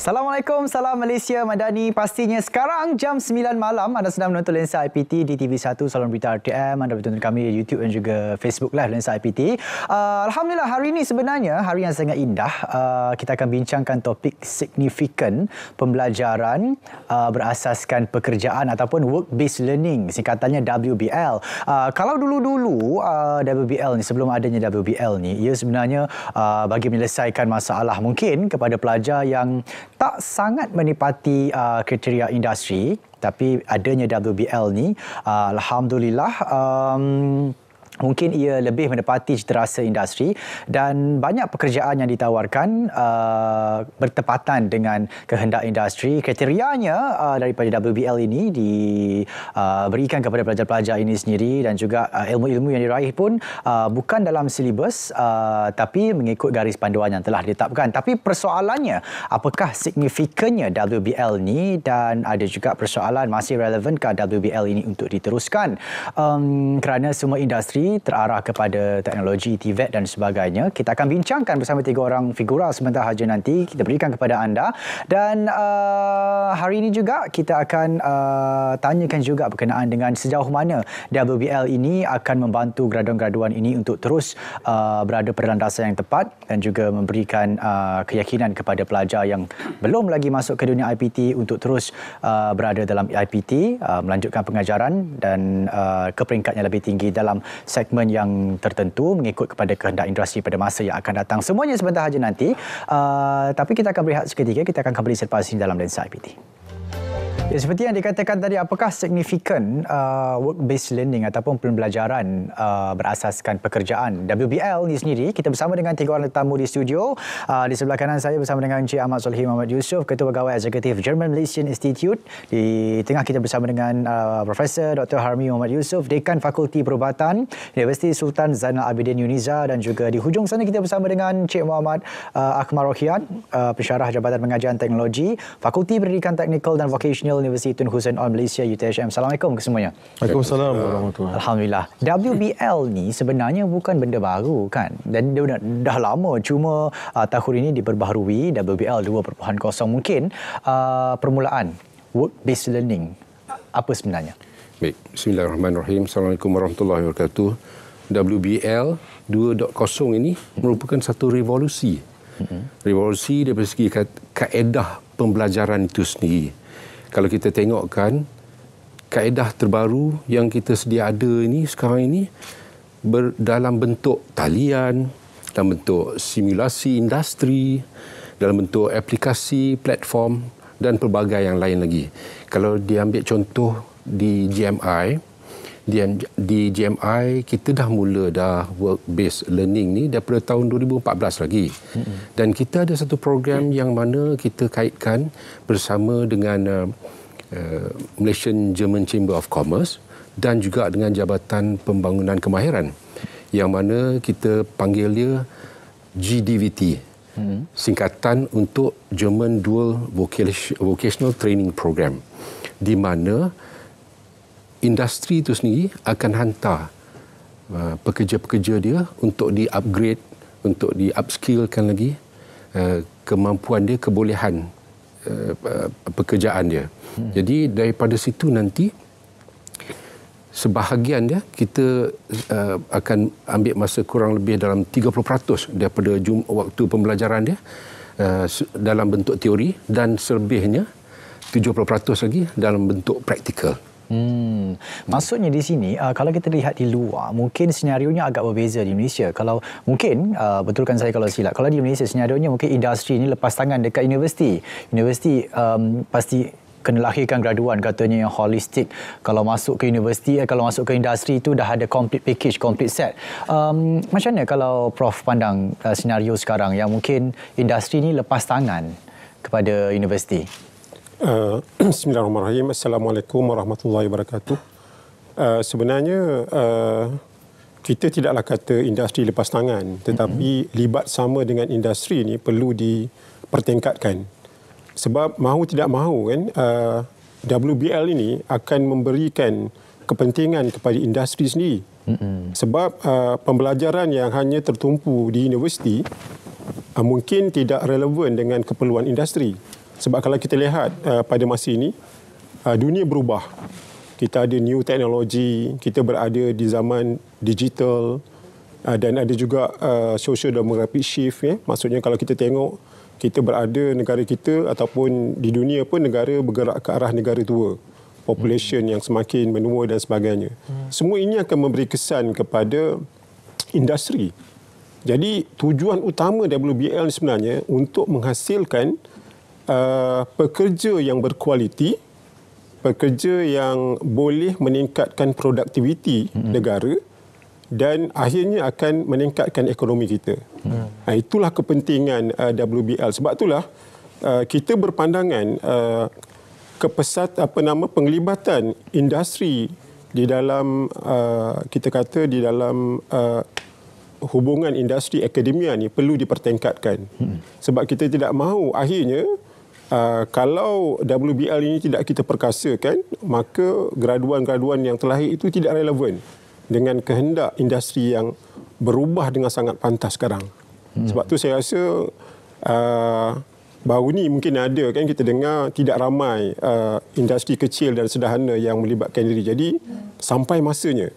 Assalamualaikum, salam Malaysia Madani. Pastinya sekarang jam 9 malam anda sedang menonton Lensa IPT di TV1 Saluran Berita RTM. Anda bertonton kami di YouTube dan juga Facebook Live Lensa IPT. Alhamdulillah, hari ini sebenarnya hari yang sangat indah. Kita akan bincangkan topik signifikan pembelajaran berasaskan pekerjaan ataupun work-based learning, singkatannya WBL. Kalau dulu-dulu WBL ni, sebelum adanya WBL ni, ia sebenarnya bagi menyelesaikan masalah mungkin kepada pelajar yang tak sangat menepati kriteria industri, tapi adanya WBL ni, alhamdulillah, mungkin ia lebih menepati citarasa industri dan banyak pekerjaan yang ditawarkan bertepatan dengan kehendak industri. Kriterianya daripada WBL ini diberikan kepada pelajar-pelajar ini sendiri, dan juga ilmu-ilmu yang diraih pun bukan dalam silibus tapi mengikut garis panduan yang telah ditetapkan. Tapi persoalannya, apakah signifikannya WBL ni, dan ada juga persoalan masih relevankah WBL ini untuk diteruskan, kerana semua industri terarah kepada teknologi, TVET dan sebagainya. Kita akan bincangkan bersama tiga orang figura sebentar saja nanti kita berikan kepada anda, dan hari ini juga kita akan tanyakan juga berkenaan dengan sejauh mana WBL ini akan membantu graduan-graduan ini untuk terus berada pada landasan yang tepat dan juga memberikan keyakinan kepada pelajar yang belum lagi masuk ke dunia IPT untuk terus berada dalam IPT, melanjutkan pengajaran dan ke peringkat yang lebih tinggi dalam segmen yang tertentu mengikut kepada kehendak industri pada masa yang akan datang. Semuanya sebentar saja nanti. Tapi kita akan berehat seketika. Kita akan kembali selepas ini dalam Lensa IPT. Ya, seperti yang dikatakan tadi, apakah signifikan work-based learning ataupun pembelajaran berasaskan pekerjaan WBL ni sendiri? Kita bersama dengan tiga orang tetamu di studio. Di sebelah kanan saya bersama dengan Encik Ahmad Solhi Muhammad Yusof, Ketua Pegawai Eksekutif German Malaysian Institute. Di tengah kita bersama dengan Profesor Dr. Harmi Muhammad Yusof, Dekan Fakulti Perubatan Universiti Sultan Zainal Abidin Uniza, dan juga di hujung sana kita bersama dengan Encik Muhammad Akmal Rohian, Pensyarah Jabatan Pengajian Teknologi, Fakulti Pendidikan Teknikal dan Vocational Universiti Tun Hussein All Malaysia UTHM. Assalamualaikum ke semuanya. Waalaikumsalam warahmatullahi. Alhamdulillah. WBL ni sebenarnya bukan benda baru kan, dan dia dah lama, cuma tahun ini diperbaharui WBL 2.0. Mungkin permulaan work-based learning apa sebenarnya? Baik, bismillahirrahmanirrahim. Assalamualaikum warahmatullahi wabarakatuh. WBL 2.0 ini merupakan satu revolusi. Revolusi dari segi kaedah pembelajaran itu sendiri. Kalau kita tengokkan, kaedah terbaru yang kita sedia ada ini sekarang ini dalam bentuk talian, dalam bentuk simulasi industri, dalam bentuk aplikasi, platform dan pelbagai yang lain lagi. Kalau diambil contoh di GMI, kita dah mula work-based learning ni daripada tahun 2014 lagi. Dan kita ada satu program yang mana kita kaitkan bersama dengan Malaysian German Chamber of Commerce dan juga dengan Jabatan Pembangunan Kemahiran, yang mana kita panggil dia GDVT, singkatan untuk German Dual Vocational Training Program, di mana industri itu sendiri akan hantar pekerja-pekerja dia untuk di-upgrade, untuk di-upskillkan lagi kemampuan dia, kebolehan pekerjaan dia. Jadi daripada situ nanti sebahagian dia kita akan ambil masa kurang lebih dalam 30% daripada waktu pembelajaran dia dalam bentuk teori, dan selebihnya 70% lagi dalam bentuk praktikal. Maksudnya di sini, kalau kita lihat di luar, mungkin senarionya agak berbeza di Malaysia. Kalau mungkin, betulkan saya kalau silap, kalau di Malaysia senarionya mungkin industri ini lepas tangan dekat universiti. Universiti pasti kena lahirkan graduan katanya yang holistik. Kalau masuk ke universiti, kalau masuk ke industri itu dah ada complete package, complete set. Macam mana kalau Prof pandang senario sekarang yang mungkin industri ini lepas tangan kepada universiti? Bismillahirrahmanirrahim. Assalamualaikum warahmatullahi wabarakatuh. Sebenarnya kita tidaklah kata industri lepas tangan, tetapi libat sama dengan industri ini perlu dipertingkatkan. Sebab mahu tidak mahu kan, WBL ini akan memberikan kepentingan kepada industri sendiri. Sebab pembelajaran yang hanya tertumpu di universiti mungkin tidak relevan dengan keperluan industri. Sebab kalau kita lihat pada masa ini, dunia berubah. Kita ada new teknologi, kita berada di zaman digital, dan ada juga social demographic shift. Maksudnya kalau kita tengok, kita berada negara kita ataupun di dunia pun negara bergerak ke arah negara tua. Population yang semakin menua dan sebagainya. Semua ini akan memberi kesan kepada industri. Jadi tujuan utama WBL sebenarnya untuk menghasilkan pekerja yang berkualiti, pekerja yang boleh meningkatkan produktiviti negara dan akhirnya akan meningkatkan ekonomi kita. Itulah kepentingan WBL. Sebab itulah kita berpandangan penglibatan industri di dalam kita kata di dalam hubungan industri akademia ni perlu dipertingkatkan. Sebab kita tidak mahu akhirnya kalau WBL ini tidak kita perkasakan, maka graduan-graduan yang terlahir itu tidak relevan dengan kehendak industri yang berubah dengan sangat pantas sekarang. Sebab tu saya rasa baru ni mungkin ada kan kita dengar tidak ramai industri kecil dan sederhana yang melibatkan diri. Jadi sampai masanya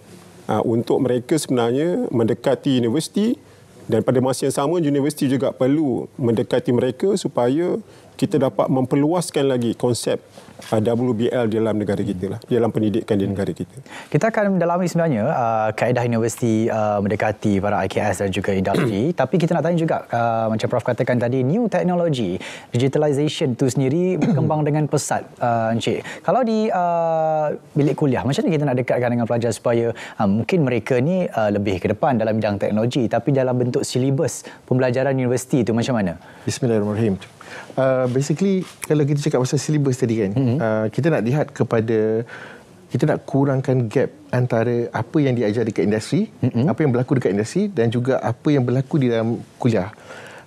untuk mereka sebenarnya mendekati universiti, dan pada masa yang sama universiti juga perlu mendekati mereka supaya kita dapat memperluaskan lagi konsep WBL di dalam negara kita lah, dalam pendidikan di negara kita. Kita akan mendalami sebenarnya kaedah universiti mendekati para IKS dan juga industri. Tapi kita nak tanya juga macam Prof katakan tadi, new technology, digitalization tu sendiri berkembang dengan pesat, Encik. Kalau di bilik kuliah, macam mana kita nak dekatkan dengan pelajar supaya mungkin mereka ni lebih ke depan dalam bidang teknologi, tapi dalam bentuk silibus pembelajaran universiti tu macam mana? Bismillahirrahmanirrahim. Basically kalau kita cakap pasal silibus tadi kan, kita nak lihat kepada, kita nak kurangkan gap antara apa yang diajar dekat industri, apa yang berlaku dekat industri dan juga apa yang berlaku di dalam kuliah.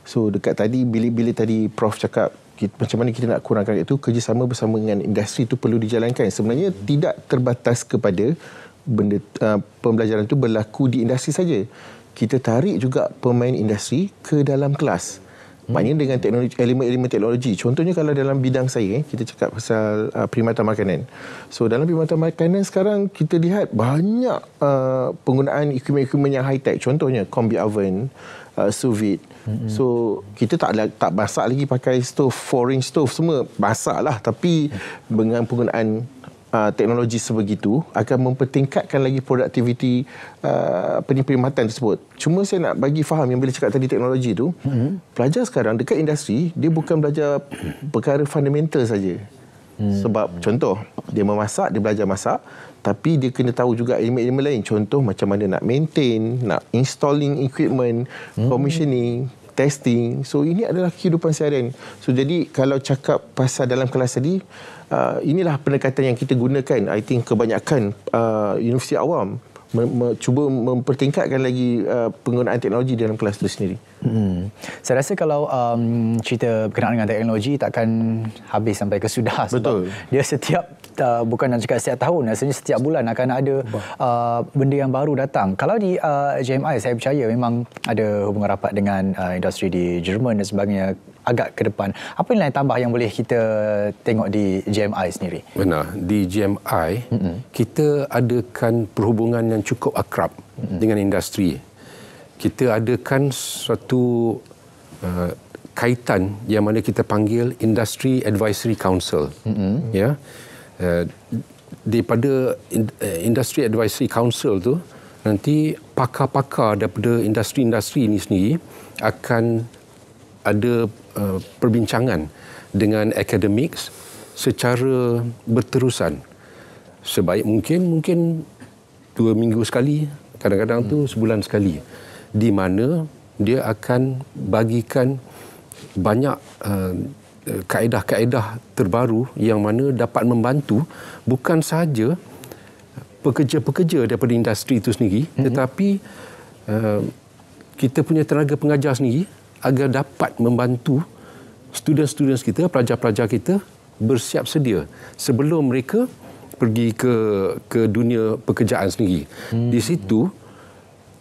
So dekat tadi bila tadi Prof cakap macam mana kita nak kurangkan itu, kerjasama bersama dengan industri itu perlu dijalankan. Sebenarnya tidak terbatas kepada benda pembelajaran itu berlaku di industri saja. Kita tarik juga pemain industri ke dalam kelas. Maknanya dengan teknologi, elemen-elemen teknologi. Contohnya kalau dalam bidang saya, kita cakap pasal perkhidmatan makanan. So dalam perkhidmatan makanan sekarang kita lihat banyak penggunaan equipment-equipment yang high-tech. Contohnya combi oven, sous vide. So kita tak masak lagi pakai stove, 4-inch stove, semua masak lah. Tapi dengan penggunaan teknologi sebegitu akan mempertingkatkan lagi produktiviti perkhidmatan tersebut. Cuma saya nak bagi faham yang bila cakap tadi teknologi tu, pelajar sekarang dekat industri dia bukan belajar perkara fundamental saja. Sebab contoh, dia memasak, dia belajar masak, tapi dia kena tahu juga elemen-elemen lain. Contoh macam mana nak maintain, nak installing equipment, commissioning, testing. So ini adalah kehidupan seharian. So jadi kalau cakap pasal dalam kelas tadi, inilah pendekatan yang kita gunakan. I think kebanyakan universiti awam cuba mempertingkatkan lagi penggunaan teknologi dalam kelas itu sendiri. Saya rasa kalau cerita berkenaan dengan teknologi takkan habis sampai ke sudah. Sebab dia setiap bukan nak cakap setiap tahun, rasanya setiap bulan akan ada benda yang baru datang. Kalau di JMI, saya percaya memang ada hubungan rapat dengan industri di Jerman dan sebagainya agak ke depan. Apa nilai tambah yang boleh kita tengok di JMI sendiri? Benar, di JMI kita adakan perhubungan yang cukup akrab dengan industri. Kita adakan suatu kaitan yang mana kita panggil Industry Advisory Council. Ya. Daripada Industry Advisory Council tu, nanti pakar-pakar daripada industri-industri ini sendiri akan ada perbincangan dengan academics secara berterusan. Sebaik mungkin 2 minggu sekali, kadang-kadang tu sebulan sekali, di mana dia akan bagikan banyak kaedah-kaedah terbaru yang mana dapat membantu bukan sahaja pekerja-pekerja daripada industri itu sendiri, tetapi kita punya tenaga pengajar sendiri agar dapat membantu student-student kita, pelajar-pelajar kita bersiap sedia sebelum mereka pergi ke dunia pekerjaan sendiri. Di situ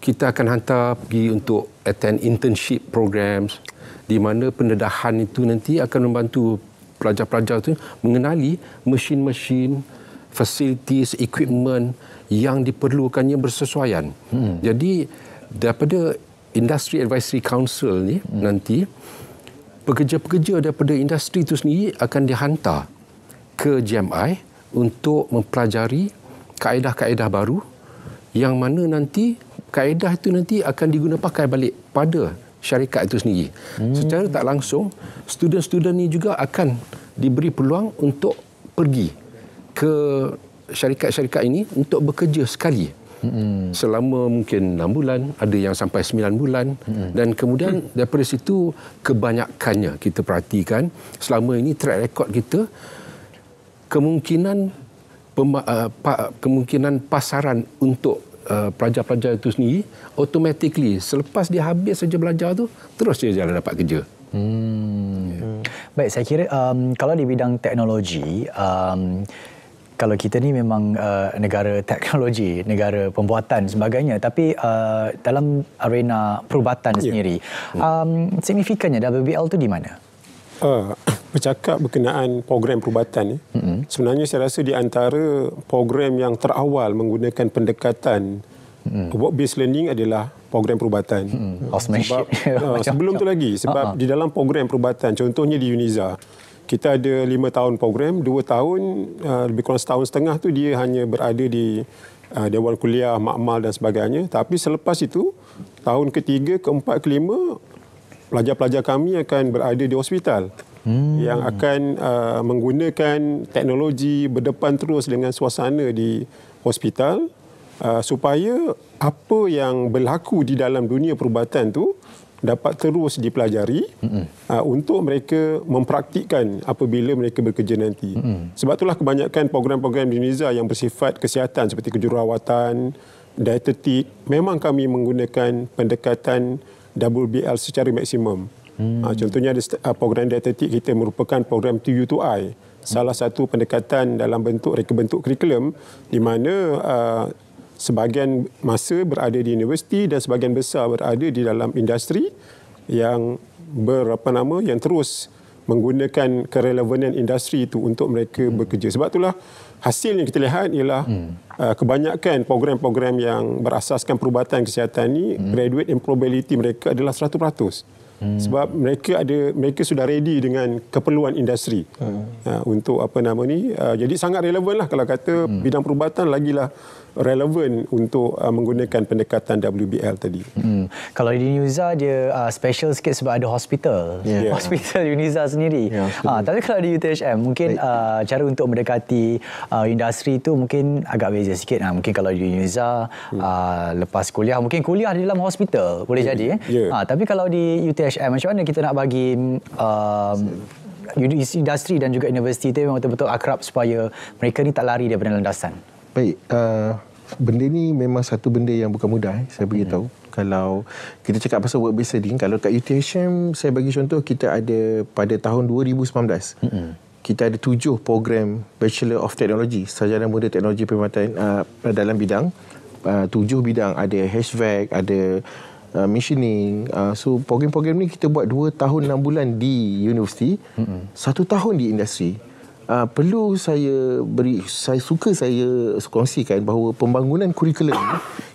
kita akan hantar pergi untuk attend internship programs di mana pendedahan itu nanti akan membantu pelajar-pelajar tu mengenali mesin-mesin, facilities, equipment yang diperlukannya bersesuaian. Jadi daripada Industry Advisory Council ni nanti pekerja-pekerja daripada industri itu sendiri akan dihantar ke GMI untuk mempelajari kaedah-kaedah baru yang mana nanti kaedah itu nanti akan diguna pakai balik pada syarikat itu sendiri. Secara tak langsung, student-student ni juga akan diberi peluang untuk pergi ke syarikat-syarikat ini untuk bekerja sekali. Selama mungkin 6 bulan, ada yang sampai 9 bulan. Dan kemudian daripada situ kebanyakannya kita perhatikan selama ini track record kita, kemungkinan pasaran untuk pelajar-pelajar itu sendiri automatically selepas dia habis saja belajar tu terus dia jalan dapat kerja. Baik, saya kira kalau di bidang teknologi, kalau kita ni memang negara teknologi, negara pembuatan sebagainya, tapi dalam arena perubatan sendiri, signifikannya WBL tu di mana? Bercakap berkenaan program perubatan ni, sebenarnya saya rasa di antara program yang terawal menggunakan pendekatan work-based learning adalah program perubatan. Sebab sebelum tu lagi, sebab di dalam program perubatan, contohnya di UNIZA, kita ada 5 tahun program, 2 tahun, lebih kurang setahun setengah tu dia hanya berada di Dewan Kuliah, makmal dan sebagainya. Tapi selepas itu, tahun ketiga, keempat, kelima, pelajar-pelajar kami akan berada di hospital yang akan menggunakan teknologi berdepan terus dengan suasana di hospital supaya apa yang berlaku di dalam dunia perubatan tu dapat terus dipelajari untuk mereka mempraktikkan apabila mereka bekerja nanti. Sebab itulah kebanyakan program-program di UNIZA yang bersifat kesihatan seperti kejururawatan, dietetik, memang kami menggunakan pendekatan WBL secara maksimum. Contohnya ada program dietetik kita merupakan program TU2I, salah satu pendekatan dalam bentuk reka bentuk kurikulum di mana sebahagian masa berada di universiti dan sebahagian besar berada di dalam industri yang yang terus menggunakan kerelevanan industri itu untuk mereka bekerja. Sebab itulah hasil yang kita lihat ialah kebanyakan program-program yang berasaskan perubatan kesihatan ni graduate employability mereka adalah 100%. Sebab mereka sudah ready dengan keperluan industri untuk jadi sangat relevan lah kalau kata bidang perubatan lagilah relevan untuk menggunakan pendekatan WBL tadi. Kalau di UNIZA dia special sikit sebab ada hospital. Hospital UNIZA sendiri. Tapi kalau di UTHM mungkin cara untuk mendekati industri itu mungkin agak beza sikit. Mungkin kalau di UNIZA lepas kuliah, mungkin kuliah di dalam hospital boleh jadi. Tapi kalau di UTHM macam mana kita nak bagi industri dan juga universiti itu memang betul-betul akrab supaya mereka ni tak lari daripada landasan? Baik, benda ni memang satu benda yang bukan mudah. Saya beritahu. Kalau kita cakap pasal work-based learning, kalau kat UTHM, saya bagi contoh, kita ada pada tahun 2019, kita ada 7 program Bachelor of Technology, sarjana muda teknologi perkhidmatan dalam bidang 7 bidang. Ada HVAC, ada machining. So program-program ni kita buat 2 tahun 6 bulan di universiti, 1 tahun di industri. Perlu saya suka saya kongsikan bahawa pembangunan kurikulum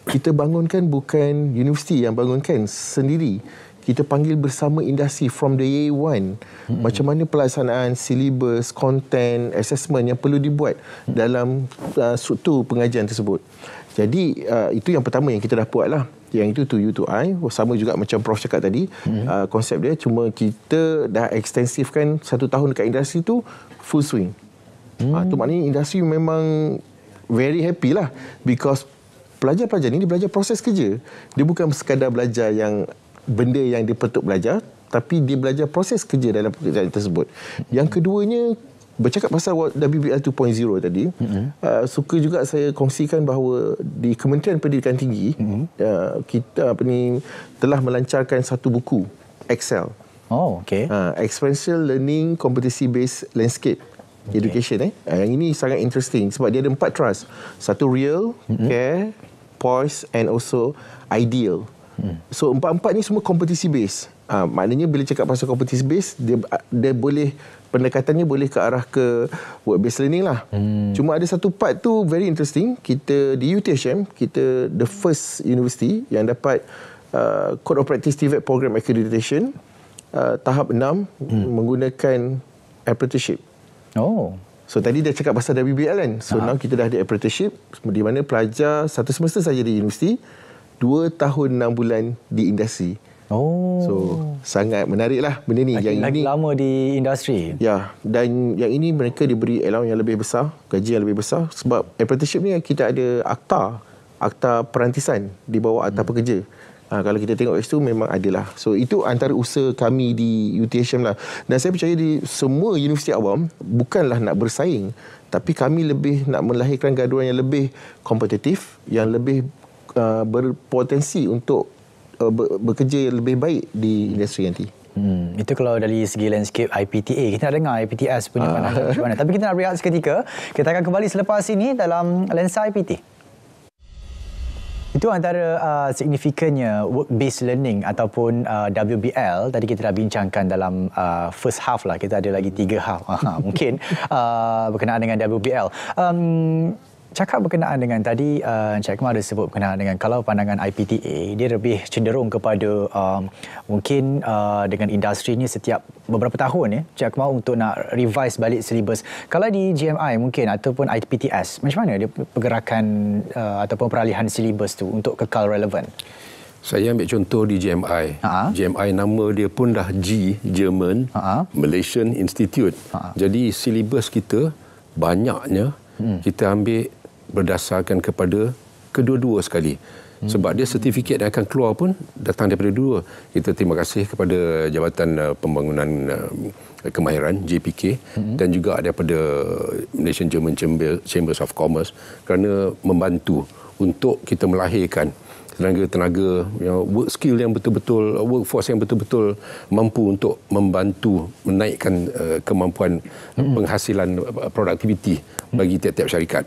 kita bangunkan bukan universiti yang bangunkan sendiri. Kita panggil bersama industri from the year one. Macam mana pelaksanaan silibus, content, assessment yang perlu dibuat dalam struktur pengajian tersebut. Jadi itu yang pertama yang kita dah buat lah. Yang itu to you to I, sama juga macam Prof cakap tadi. Konsep dia cuma kita dah ekstensifkan 1 tahun dekat industri tu full swing. Itu maknanya industri memang very happy lah, because pelajar-pelajar ni dia belajar proses kerja. Dia bukan sekadar belajar yang benda yang dia patut belajar, tapi dia belajar proses kerja dalam pekerjaan tersebut. Yang keduanya, bercakap pasal WBL 2.0 tadi, suka juga saya kongsikan bahawa di Kementerian Pendidikan Tinggi, kita telah melancarkan satu buku Excel. Experiential Learning Competency Based Landscape Education. Yang ini sangat interesting sebab dia ada 4 trust. Satu real, care, poise and also ideal. So 4-4 ni semua competency based. Maknanya bila cakap pasal competence based, dia boleh, pendekatannya boleh ke arah ke work based learning lah. Cuma ada satu part tu very interesting. Kita di UTHM, kita the first university yang dapat Code of Practice TVET Program Accreditation tahap 6 menggunakan apprenticeship. So tadi dia cakap pasal WBL kan. So now kita dah ada apprenticeship di mana pelajar satu semester saja di universiti, 2 tahun 6 bulan di industri. So sangat menarik lah benda ni. Lagi lama di industri. Ya, dan yang ini mereka diberi allowance yang lebih besar, gaji yang lebih besar. Sebab apprenticeship ni kita ada akta perantisan di bawah akta pekerja. Kalau kita tengok kat situ memang adalah. So itu antara usaha kami di UTHM lah. Dan saya percaya di semua universiti awam bukanlah nak bersaing, tapi kami lebih nak melahirkan gaduhan yang lebih kompetitif, yang lebih berpotensi untuk bekerja lebih baik di industri nanti. Itu kalau dari segi landscape IPTA. Kita nak dengar IPTS punya pandangan macam mana. Tapi kita nak berehat seketika. Kita akan kembali selepas ini dalam Lensa IPT. Itu antara signifikannya work-based learning ataupun WBL. Tadi kita dah bincangkan dalam first half lah. Kita ada lagi 3 half. Mungkin berkenaan dengan WBL. Cakap berkenaan dengan tadi Encik Akmal ada sebut berkenaan dengan kalau pandangan IPTA dia lebih cenderung kepada mungkin dengan industri ni setiap beberapa tahun ya Encik Akmal untuk nak revise balik silibus. Kalau di GMI mungkin ataupun IPTS macam mana dia pergerakan ataupun peralihan silibus tu untuk kekal relevan? Saya ambil contoh di GMI. GMI nama dia pun dah G, German, Malaysian Institute. Jadi silibus kita banyaknya kita ambil berdasarkan kepada kedua-dua sekali. Sebab dia sertifikat yang akan keluar pun datang daripada dua. Kita terima kasih kepada Jabatan Pembangunan Kemahiran JPK dan juga daripada Malaysian German Chambers of Commerce kerana membantu untuk kita melahirkan tenaga-tenaga work skill yang betul-betul, workforce yang betul-betul mampu untuk membantu menaikkan kemampuan penghasilan produktiviti bagi tiap-tiap syarikat.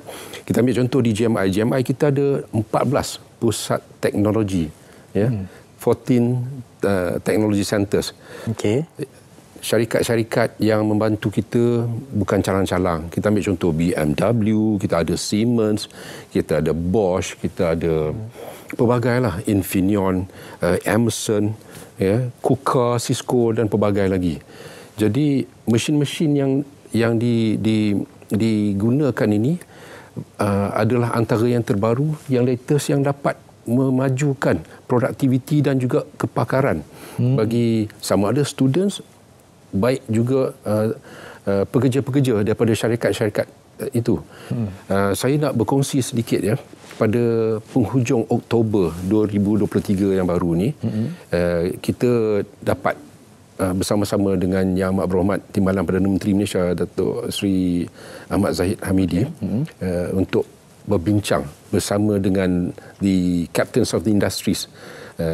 Kita ambil contoh di GMI. GMI kita ada 14 pusat teknologi, 14 technology centers. Syarikat-syarikat yang membantu kita bukan calang-calang. Kita ambil contoh BMW, kita ada Siemens, kita ada Bosch, kita ada pelbagai lah, Infineon, Emerson, KUKA, Cisco dan pelbagai lagi. Jadi mesin-mesin yang digunakan ini adalah antara yang terbaru, yang latest, yang dapat memajukan produktiviti dan juga kepakaran bagi sama ada students baik juga pekerja-pekerja daripada syarikat-syarikat itu. Saya nak berkongsi sedikit ya. Pada penghujung Oktober 2023 yang baru ni, kita dapat bersama-sama dengan Yang Amat Berhormat Timbalan Perdana Menteri Malaysia Datuk Seri Ahmad Zahid Hamidi untuk berbincang bersama dengan the captains of the industries,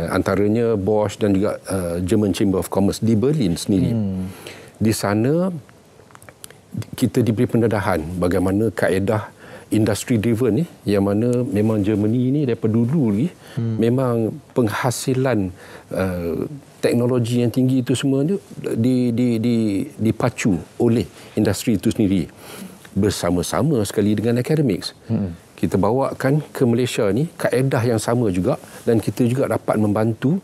antaranya Bosch dan juga German Chamber of Commerce di Berlin sendiri. Di sana kita diberi pendedahan bagaimana kaedah industry driven ni, yang mana memang Germany ni daripada dulu ni memang penghasilan teknologi yang tinggi itu semua dipacu oleh industri itu sendiri bersama-sama sekali dengan academics. Kita bawakan ke Malaysia ni kaedah yang sama juga, dan kita juga dapat membantu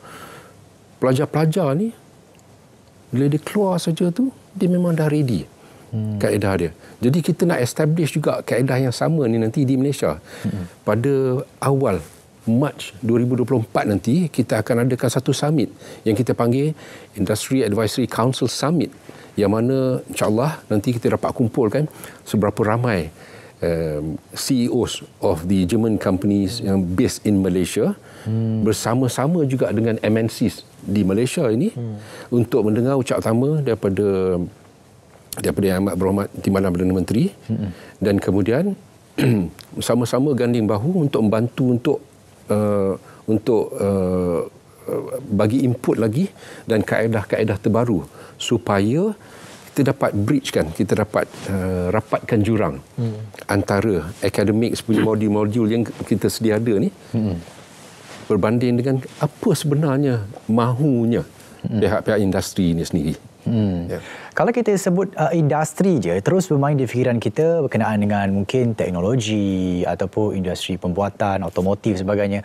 pelajar-pelajar ni bila dia keluar saja tu dia memang dah ready kaedah dia. Jadi kita nak establish juga kaedah yang sama ni nanti di Malaysia. Pada awal Mac 2024 nanti kita akan adakan satu summit yang kita panggil Industry Advisory Council Summit, yang mana insyaAllah nanti kita dapat kumpulkan seberapa ramai CEOs of the German companies yang based in Malaysia bersama-sama juga dengan MNCs di Malaysia ini untuk mendengar ucap utama daripada Yang Amat Berhormat Timbalan Perdana Menteri dan kemudian sama-sama ganding bahu untuk membantu untuk bagi input lagi dan kaedah-kaedah terbaru supaya kita dapat bridge kan, kita dapat rapatkan jurang antara academics punya modul-modul yang kita sedia ada ni berbanding dengan apa sebenarnya mahunya pihak-pihak industri ini sendiri. Ya. Kalau kita sebut industri je, terus bermain di fikiran kita berkenaan dengan mungkin teknologi ataupun industri pembuatan, otomotif sebagainya.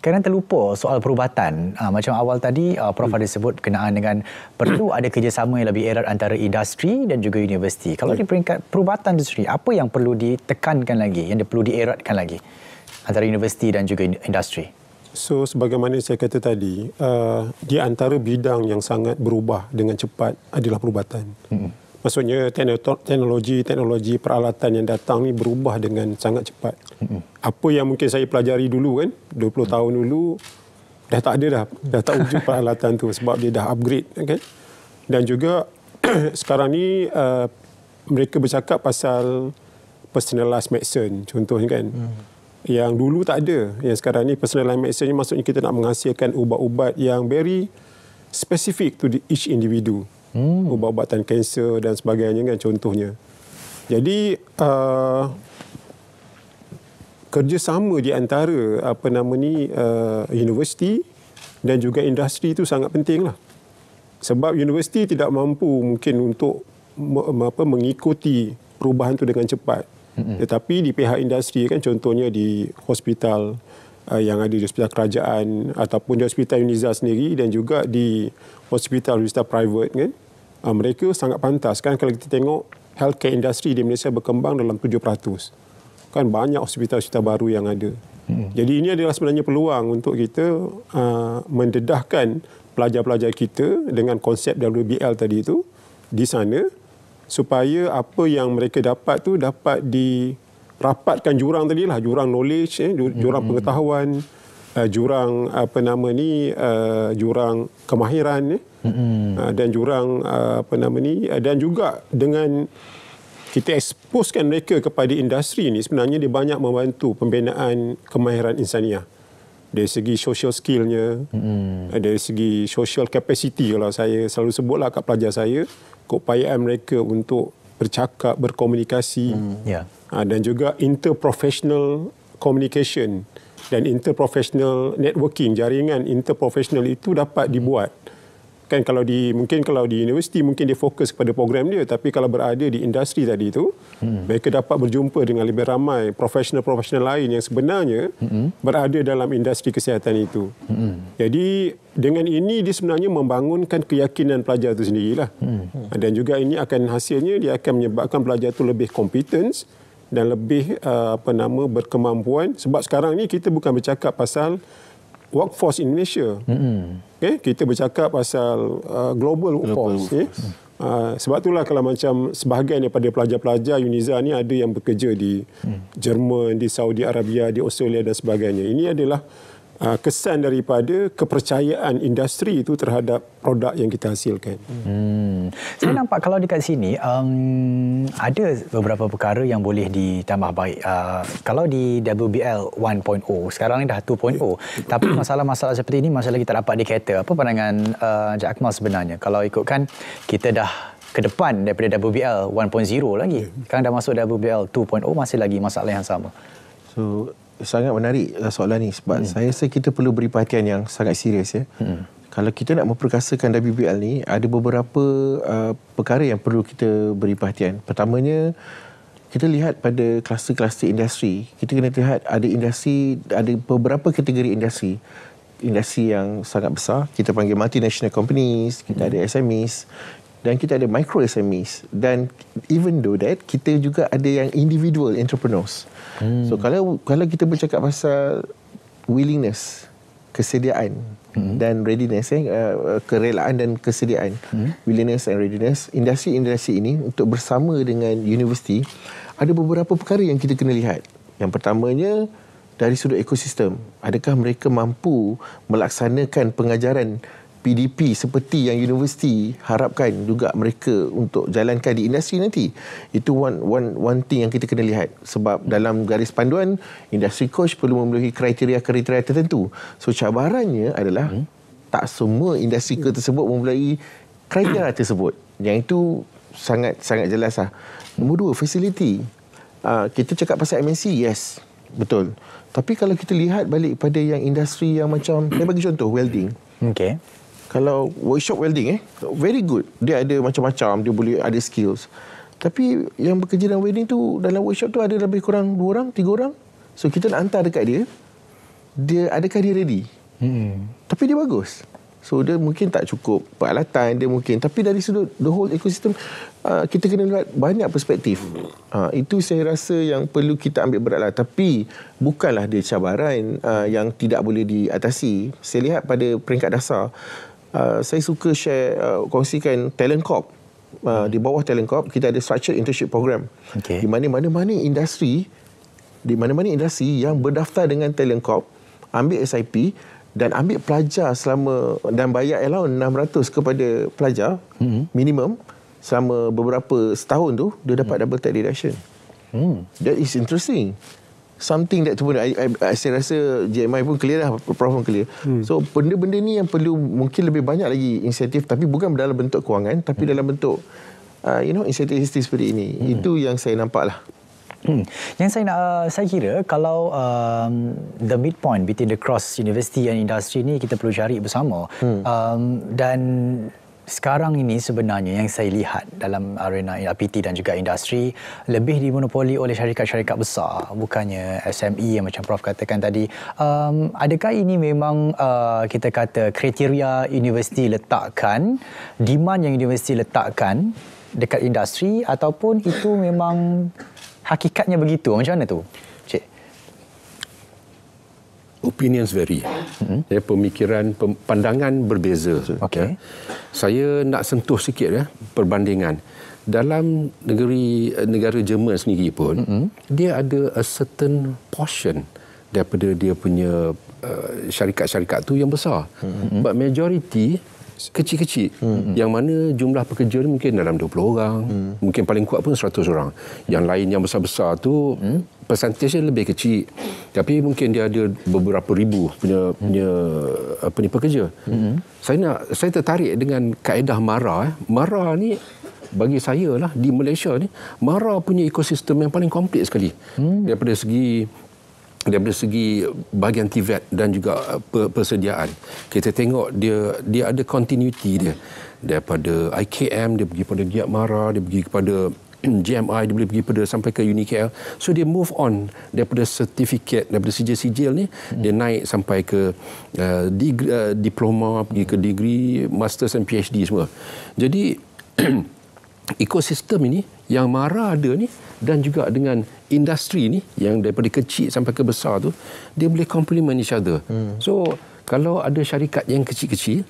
Kadang terlupa soal perubatan. Macam awal tadi Prof ada sebut berkenaan dengan perlu ada kerjasama yang lebih erat antara industri dan juga universiti. Kalau di peringkat perubatan itu sendiri, apa yang perlu ditekankan lagi, yang perlu dieratkan lagi antara universiti dan juga industri? So sebagaimana saya kata tadi, di antara bidang yang sangat berubah dengan cepat adalah perubatan. Maksudnya teknologi peralatan yang datang ni berubah dengan sangat cepat. Apa yang mungkin saya pelajari dulu kan, 20 tahun dulu dah tak ada dah tak wujud peralatan tu sebab dia dah upgrade kan. Dan juga sekarang ni mereka bercakap pasal personalized medicine contohnya kan. Yang dulu tak ada. Yang sekarang ni personalized medicine maksudnya kita nak menghasilkan ubat-ubat yang very specific to each individu. Ubat-ubatan kanser dan sebagainya kan contohnya. Jadi kerjasama di antara universiti dan juga industri itu sangat penting lah. Sebab universiti tidak mampu mungkin untuk mengikuti perubahan itu dengan cepat. Tetapi di pihak industri kan contohnya di hospital yang ada di hospital kerajaan ataupun di hospital Uniza sendiri dan juga di hospital private kan, mereka sangat pantas kan. Kalau kita tengok healthcare industry di Malaysia berkembang dalam 7%. Kan banyak hospital-hospital baru yang ada. Jadi ini adalah sebenarnya peluang untuk kita mendedahkan pelajar-pelajar kita dengan konsep WBL tadi itu di sana, supaya apa yang mereka dapat tu dapat dirapatkan jurang tadi lah, jurang knowledge, jurang pengetahuan, jurang jurang kemahiran dan jurang dan juga dengan kita exposekan mereka kepada industri ni, sebenarnya dia banyak membantu pembinaan kemahiran insaniah dari segi social skillnya, dari segi social capacity. Kalau saya selalu sebutlah kat pelajar saya, keupayaan mereka untuk bercakap, berkomunikasi, dan juga interprofessional communication dan interprofessional networking, jaringan interprofessional itu dapat dibuat. Kan mungkin kalau di universiti mungkin dia fokus kepada program dia, tapi kalau berada di industri tadi itu, mereka dapat berjumpa dengan lebih ramai profesional-profesional lain yang sebenarnya berada dalam industri kesihatan itu. Jadi dengan ini dia sebenarnya membangunkan keyakinan pelajar itu sendirilah. Dan juga ini akan hasilnya dia akan menyebabkan pelajar itu lebih kompeten dan lebih berkemampuan. Sebab sekarang ni kita bukan bercakap pasal workforce in Malaysia. Kita bercakap pasal global workforce. Sebab itulah kalau macam sebahagian daripada pelajar-pelajar Uniza ni ada yang bekerja di Jerman, di Saudi Arabia, di Australia dan sebagainya. Ini adalah kesan daripada kepercayaan industri itu terhadap produk yang kita hasilkan. Saya nampak kalau dekat sini ada beberapa perkara yang boleh ditambah baik. Kalau di WBL 1.0, sekarang ni dah 2.0. Tapi masalah-masalah seperti ini masih lagi tak dapat dikata. Apa pandangan Encik Akmal sebenarnya? Kalau ikutkan kita dah ke depan daripada WBL 1.0 lagi. Sekarang dah masuk WBL 2.0, masih lagi masalah yang sama. So sangat menarik soalan ni sebab saya rasa kita perlu beri perhatian yang sangat serius ya. Kalau kita nak memperkasakan WBL ni, ada beberapa perkara yang perlu kita beri perhatian. Pertamanya, kita lihat pada kluster-kluster industri. Kita kena lihat ada industri, ada beberapa kategori industri. Industri yang sangat besar, kita panggil multinational companies, kita ada SMEs dan kita ada micro SMEs, dan even though that kita juga ada yang individual entrepreneurs. So kalau kita bercakap pasal willingness, kesediaan dan readiness, kerelaan dan kesediaan, willingness and readiness, industri-industri ini untuk bersama dengan universiti, ada beberapa perkara yang kita kena lihat. Yang pertamanya dari sudut ekosistem, adakah mereka mampu melaksanakan pengajaran PDP seperti yang universiti harapkan juga mereka untuk jalankan di industri nanti. Itu one thing yang kita kena lihat. Sebab dalam garis panduan, industri coach perlu memenuhi kriteria-kriteria tertentu. So cabarannya adalah tak semua industri tersebut memenuhi kriteria tersebut. Yang itu sangat jelas lah. Nombor dua, facility. Kita cakap pasal MNC, yes, betul. Tapi kalau kita lihat balik pada yang industri yang macam, saya bagi contoh, welding. Kalau workshop welding very good. Dia ada macam-macam, dia boleh ada skills. Tapi yang bekerja dalam welding tu, dalam workshop tu ada lebih kurang 2 orang, 3 orang. So kita nak hantar dekat dia. Dia adakah dia ready? Tapi dia bagus. So dia mungkin tak cukup peralatan, dia mungkin, tapi dari sudut the whole ecosystem, kita kena lihat banyak perspektif. Itu saya rasa yang perlu kita ambil beratlah. Tapi bukanlah dia cabaran yang tidak boleh diatasi. Saya lihat pada peringkat dasar, saya suka share, kongsikan Talent Corp. Di bawah Talent Corp kita ada structured internship program. Di mana-mana industri, yang berdaftar dengan Talent Corp ambil SIP dan ambil pelajar selama, dan bayar allowance 600 kepada pelajar minimum selama beberapa setahun tu, dia dapat double tax deduction. That is interesting. Something that saya rasa JMI pun clear lah, Prof pun clear. So benda-benda ni yang perlu mungkin lebih banyak lagi insentif, tapi bukan dalam bentuk kewangan, tapi dalam bentuk insentif seperti ini. Itu yang saya nampak lah. Yang saya kira kalau the midpoint between the cross university and industry ni kita perlu cari bersama. Dan sekarang ini sebenarnya yang saya lihat dalam arena IPT dan juga industri lebih dimonopoli oleh syarikat-syarikat besar, bukannya SME yang macam Prof katakan tadi. Adakah ini memang kita kata kriteria universiti letakkan, demand yang universiti letakkan dekat industri, ataupun itu memang hakikatnya begitu? Macam mana tu, Cik? Opinions vary. Pemikiran, pandangan berbeza. Okay. Saya nak sentuh sikit perbandingan. Dalam negara Jerman sendiri pun, dia ada a certain portion daripada dia punya syarikat-syarikat tu yang besar. But majority kecil-kecil, yang mana jumlah pekerja ni mungkin dalam 20 orang, mungkin paling kuat pun 100 orang. Yang lain yang besar-besar tu persentasenya lebih kecil, tapi mungkin dia ada beberapa ribu punya pekerja. Saya tertarik dengan kaedah MARA. MARA ni bagi saya lah, di Malaysia ni, MARA punya ekosistem yang paling kompleks sekali. Daripada segi bahagian TVET dan juga persediaan. Kita tengok dia ada continuity dia. Daripada IKM, dia pergi pada Giat Mara, dia pergi kepada GMI, dia boleh pergi pada sampai ke UniKL. So dia move on daripada sertifikat, daripada sijil-sijil ni, dia naik sampai ke diploma, pergi ke degree, masters dan PhD semua. Jadi ekosistem ini yang MARA ada ni, dan juga dengan industri ni yang daripada kecil sampai ke besar tu, dia boleh complement each other. So kalau ada syarikat yang kecil-kecil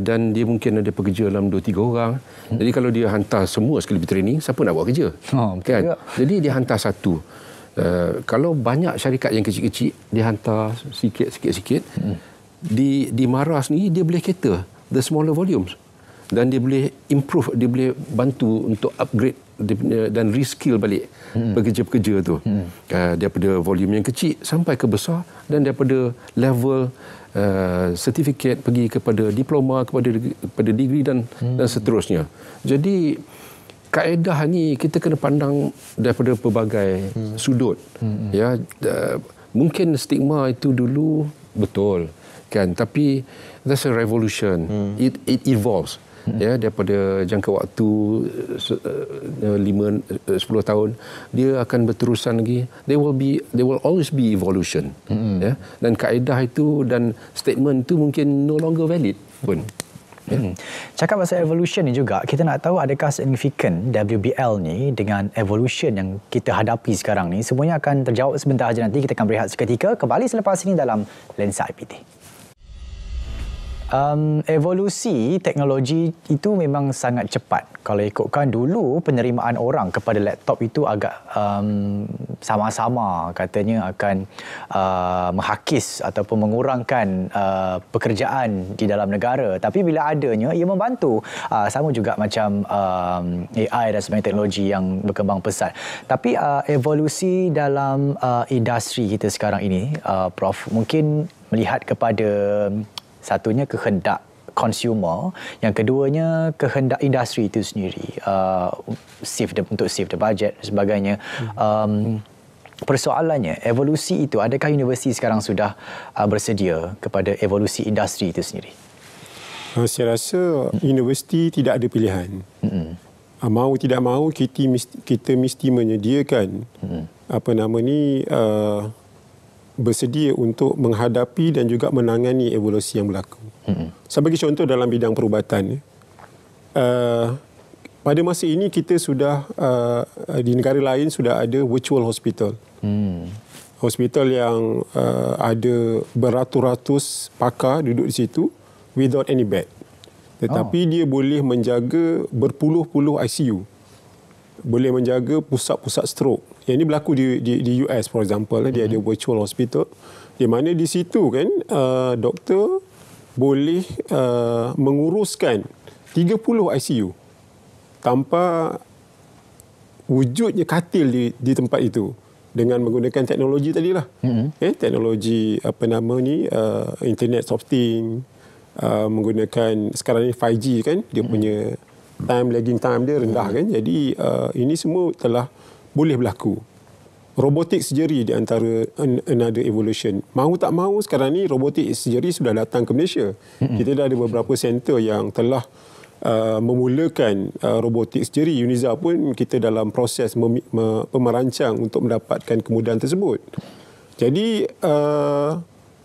dan dia mungkin ada pekerja dalam 2-3 orang, jadi kalau dia hantar semua sekali training, siapa nak buat kerja? Kan? Jadi dia hantar satu. Kalau banyak syarikat yang kecil-kecil, dia hantar sikit. Di MARA ni dia boleh cater the smaller volumes, dan dia boleh improve, dia boleh bantu untuk upgrade dan reskill balik pekerja-pekerja tu, daripada volume yang kecil sampai ke besar, dan daripada level sertifikat pergi kepada diploma, kepada degree dan seterusnya. Jadi kaedah ni kita kena pandang daripada pelbagai sudut. Mungkin stigma itu dulu betul kan, tapi that's a revolution. It evolves. Daripada jangka waktu 5-10 tahun, dia akan berterusan lagi. There will always be evolution. Dan kaedah itu dan statement itu mungkin no longer valid pun. Cakap pasal evolution ni juga, kita nak tahu adakah signifikan WBL ni dengan evolution yang kita hadapi sekarang ni. Semuanya akan terjawab sebentar saja nanti. Kita akan berehat seketika. Kembali selepas ini dalam Lensa IPT. Evolusi teknologi itu memang sangat cepat. Kalau ikutkan dulu, penerimaan orang kepada laptop itu agak sama-sama katanya akan menghakis ataupun mengurangkan pekerjaan di dalam negara. Tapi bila adanya, ia membantu. Sama juga macam AI dan sebagainya, teknologi yang berkembang pesat. Tapi evolusi dalam industri kita sekarang ini, Prof, mungkin melihat kepada satunya kehendak consumer, yang keduanya kehendak industri itu sendiri, untuk save the budget dan sebagainya. Persoalannya, evolusi itu, adakah universiti sekarang sudah bersedia kepada evolusi industri itu sendiri? Saya rasa universiti tidak ada pilihan. Mau tidak mau kita mesti menyediakan bersedia untuk menghadapi dan juga menangani evolusi yang berlaku. Saya bagi contoh dalam bidang perubatan. Pada masa ini kita sudah di negara lain sudah ada virtual hospital. Hospital yang ada beratus-ratus pakar duduk di situ without any bed. Tetapi dia boleh menjaga berpuluh-puluh ICU. Boleh menjaga pusat-pusat stroke. Yang ini berlaku di US, for example. Dia ada virtual hospital. Di mana di situ kan doktor boleh menguruskan 30 ICU tanpa wujudnya katil di tempat itu. Dengan menggunakan teknologi tadilah. Teknologi internet of things, menggunakan sekarang ni 5G kan, dia punya lagging time dia rendah kan. Jadi ini semua telah boleh berlaku. Robotic surgery di antara another evolution. Mahu tak mahu sekarang ni robotic surgery sudah datang ke Malaysia. Kita dah ada beberapa center yang telah memulakan robotik surgery. Uniza pun kita dalam proses merancang untuk mendapatkan kemudahan tersebut. Jadi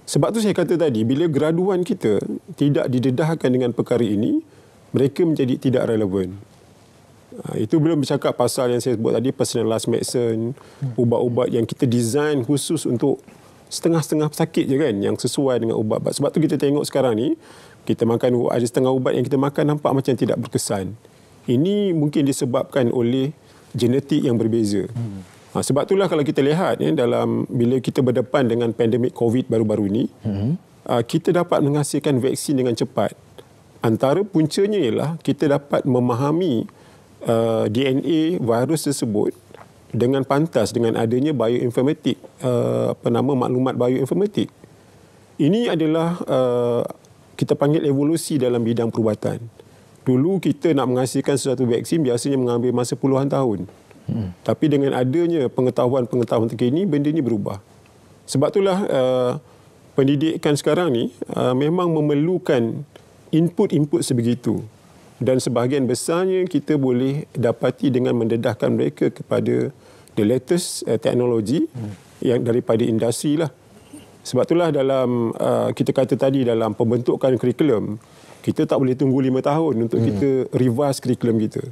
sebab tu saya kata tadi, bila graduan kita tidak didedahkan dengan perkara ini, mereka menjadi tidak relevan. Itu belum bercakap pasal yang saya sebut tadi, personalized medicine, ubat-ubat yang kita design khusus untuk setengah-setengah sakit je kan, yang sesuai dengan ubat. Sebab tu kita tengok sekarang ni, kita makan ada setengah ubat yang kita makan nampak macam tidak berkesan. Ini mungkin disebabkan oleh genetik yang berbeza. Sebab itulah kalau kita lihat bila kita berdepan dengan pandemik COVID baru-baru ini, kita dapat menghasilkan vaksin dengan cepat. Antara puncanya ialah kita dapat memahami DNA virus tersebut dengan pantas dengan adanya bioinformatik, maklumat bioinformatik. Ini adalah kita panggil evolusi dalam bidang perubatan. Dulu kita nak menghasilkan sesuatu vaksin biasanya mengambil masa puluhan tahun. Tapi dengan adanya pengetahuan-pengetahuan terkini, benda ini berubah. Sebab itulah pendidikan sekarang ni memang memerlukan input-input sebegitu. Dan sebahagian besarnya kita boleh dapati dengan mendedahkan mereka kepada the latest teknologi yang daripada industri lah. Sebab itulah dalam kita kata tadi dalam pembentukan kurikulum, kita tak boleh tunggu 5 tahun untuk kita revise kurikulum kita.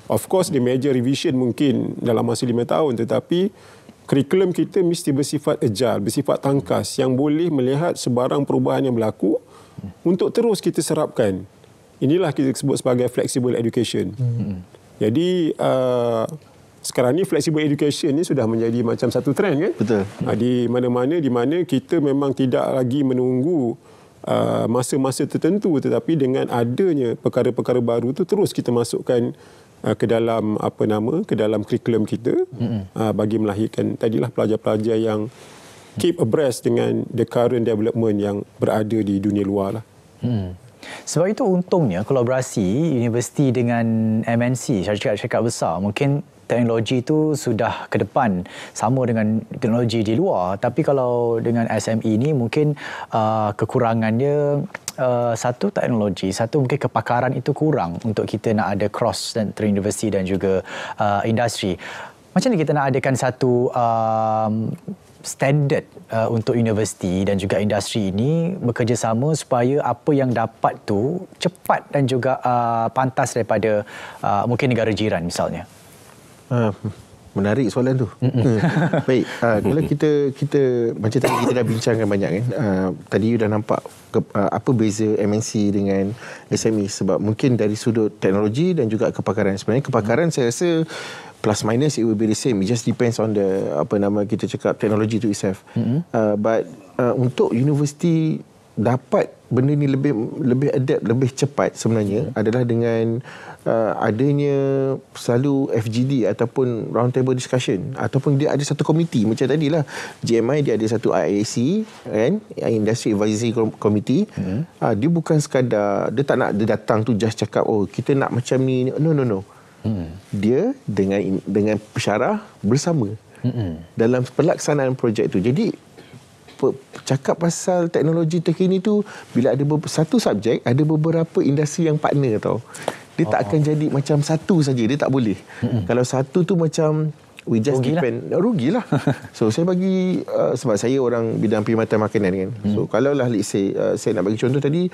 Of course, the major revision mungkin dalam masa 5 tahun, tetapi kurikulum kita mesti bersifat agile, bersifat tangkas yang boleh melihat sebarang perubahan yang berlaku untuk terus kita serapkan. Inilah kita sebut sebagai flexible education. Jadi sekarang ni flexible education ni sudah menjadi macam satu trend kan? Betul. Di mana-mana di mana kita memang tidak lagi menunggu masa-masa tertentu, tetapi dengan adanya perkara-perkara baru tu terus kita masukkan ke dalam ke dalam kurikulum kita bagi melahirkan tadilah pelajar-pelajar yang keep abreast dengan the current development yang berada di dunia luar lah. Sebab itu untungnya kolaborasi universiti dengan MNC, syarikat-syarikat besar, mungkin teknologi itu sudah ke depan sama dengan teknologi di luar. Tapi kalau dengan SME ini mungkin kekurangannya satu teknologi, satu mungkin kepakaran itu kurang untuk kita nak ada cross antara universiti dan juga industri. Macam mana kita nak adakan satu standard untuk universiti dan juga industri ini bekerjasama supaya apa yang dapat tu cepat dan juga pantas daripada mungkin negara jiran misalnya? Menarik soalan tu. Baik, kalau kita macam tadi kita dah bincangkan banyak kan. Tadi you dah nampak apa beza MNC dengan SME, sebab mungkin dari sudut teknologi dan juga kepakaran. Sebenarnya kepakaran saya rasa plus minus it will be the same. It just depends on the kita cakap teknologi tu itself. But untuk universiti dapat benda ni lebih adapt, lebih cepat sebenarnya adalah dengan adanya selalu FGD ataupun round table discussion, ataupun dia ada satu komiti macam tadilah GMI dia ada satu IAC kan, Industry Advisory Committee. Dia bukan sekadar dia tak nak dia datang tu just cakap kita nak macam ni, no. Dia dengan pensyarah bersama dalam pelaksanaan projek tu. Jadi cakap pasal teknologi terkini tu, bila ada satu subjek, ada beberapa industri yang partner tau. Dia tak akan jadi macam satu saja, dia tak boleh. Kalau satu tu macam we just depend, rugilah. So saya bagi sebab saya orang bidang perkhidmatan makanan kan. So kalau lah let's say saya nak bagi contoh tadi,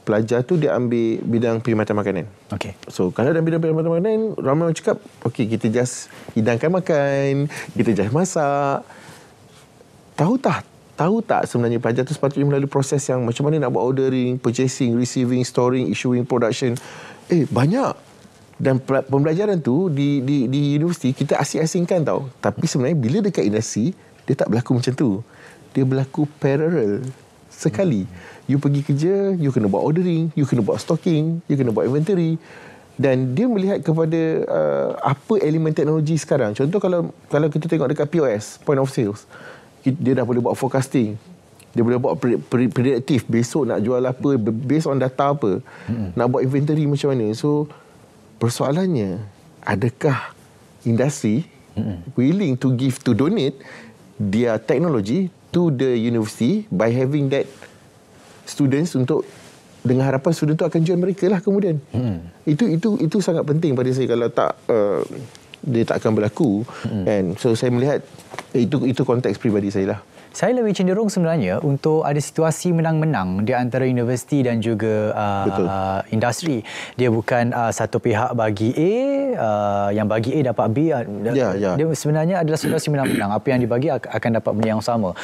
pelajar tu dia ambil bidang perkhidmatan makanan. Okey. So kalau dalam bidang perkhidmatan makanan, ramai orang cakap, okey kita just hidangkan makan, kita just masak. Tahu tak sebenarnya pelajar tu sepatutnya melalui proses yang macam mana nak buat ordering, purchasing, receiving, storing, issuing, production. Banyak. Dan pembelajaran tu di universiti kita asing-asingkan tau. Tapi sebenarnya bila dekat industri, dia tak berlaku macam tu. Dia berlaku parallel sekali. You pergi kerja, you kena buat ordering, you kena buat stocking, you kena buat inventory. Dan dia melihat kepada apa elemen teknologi sekarang. Contoh kalau kita tengok dekat POS, point of sales, dia dah boleh buat forecasting. Dia boleh buat prediktif besok nak jual apa, based on data apa. Nak buat inventory macam mana. So persoalannya, adakah industri willing to donate their technology to the university by having that students untuk, dengan harapan student tu akan join mereka lah kemudian. Itu sangat penting pada saya. Kalau tak dia tak akan berlaku. And so saya melihat itu konteks peribadi saya lah. Saya lebih cenderung sebenarnya untuk ada situasi menang-menang di antara universiti dan juga industri. Dia bukan satu pihak bagi A, yang bagi A dapat B. Dia sebenarnya adalah situasi menang-menang. Apa yang dibagi akan dapat benda yang sama.